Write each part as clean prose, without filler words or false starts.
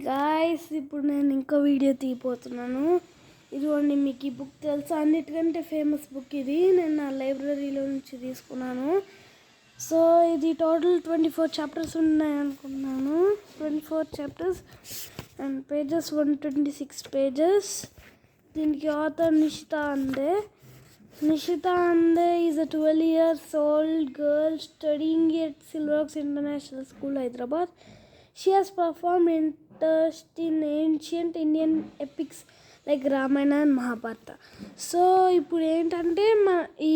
Guys, ఇప్పుడు నేను ఇంకో వీడియో తీయబోతున్నాను. ఇదిగోండి, మీకు ఈ బుక్ తెలుసా? అన్నిటికంటే ఫేమస్ బుక్ ఇది. నేను నా లైబ్రరీలో నుంచి తీసుకున్నాను. సో ఇది టోటల్ 24 చాప్టర్స్ ఉన్నాయి అనుకున్నాను. 24 చాప్టర్స్ అండ్ పేజెస్ 126 పేజెస్. దీనికి ఆథర్ నిషితా అందే. Nishita Ande is a 12 years old girl studying at Silveroaks International School, Hyderabad. She has performed interest in ancient Indian epics like Ramayana and Mahabharata. So ఇప్పుడు ఏంటంటే ఈ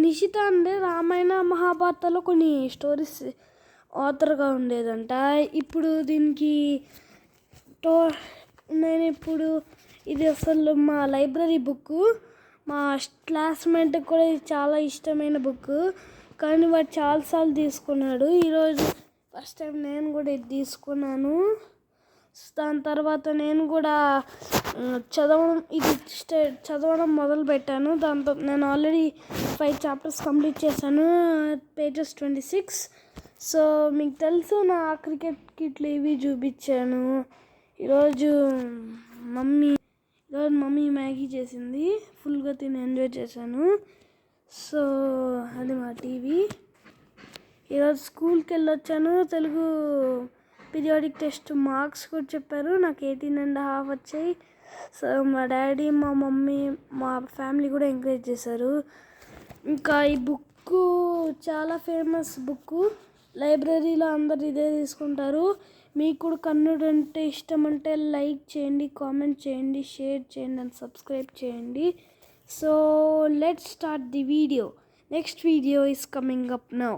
నిషిత అంటే రామాయణ మహాభారతలో కొన్ని stories ఆథర్గా ఉండేదంట. ఇప్పుడు దీనికి నేను ఇప్పుడు ఇది అసలు మా లైబ్రరీ బుక్. మా క్లాస్మేట్కి కూడా ఇది చాలా ఇష్టమైన బుక్, కానీ వాడు చాలాసార్లు తీసుకున్నాడు. ఈరోజు ఫస్ట్ టైం నేను కూడా ఇది తీసుకున్నాను. దాని తర్వాత నేను కూడా చదవడం మొదలుపెట్టాను. దాంతో నేను ఆల్రెడీ 5 చాప్టర్స్ కంప్లీట్ చేశాను, పేజెస్ 26. సో మీకు తెలుసు, నా క్రికెట్ కిట్లు ఇవి చూపించాను. ఈరోజు మమ్మీ మ్యాగీ చేసింది, ఫుల్గా తిని ఎంజాయ్ చేశాను. సో అది మా టీవీ. ఈరోజు స్కూల్కి వెళ్ళొచ్చాను. తెలుగు పీరియాడిక్ టెస్ట్ మార్క్స్ కూడా చెప్పారు. నాకు 18.5 వచ్చాయి. సో మా డాడీ, మా మమ్మీ, మా ఫ్యామిలీ కూడా ఎంకరేజ్ చేశారు. ఇంకా ఈ బుక్ చాలా ఫేమస్ బుక్. లైబ్రరీలో అందరు ఇదే తీసుకుంటారు. మీకు కూడా కన్నడ అంటే ఇష్టం అంటే లైక్ చేయండి, కామెంట్ చేయండి, షేర్ చేయండి అండ్ సబ్స్క్రైబ్ చేయండి. So let's start the video. Next video is coming up now.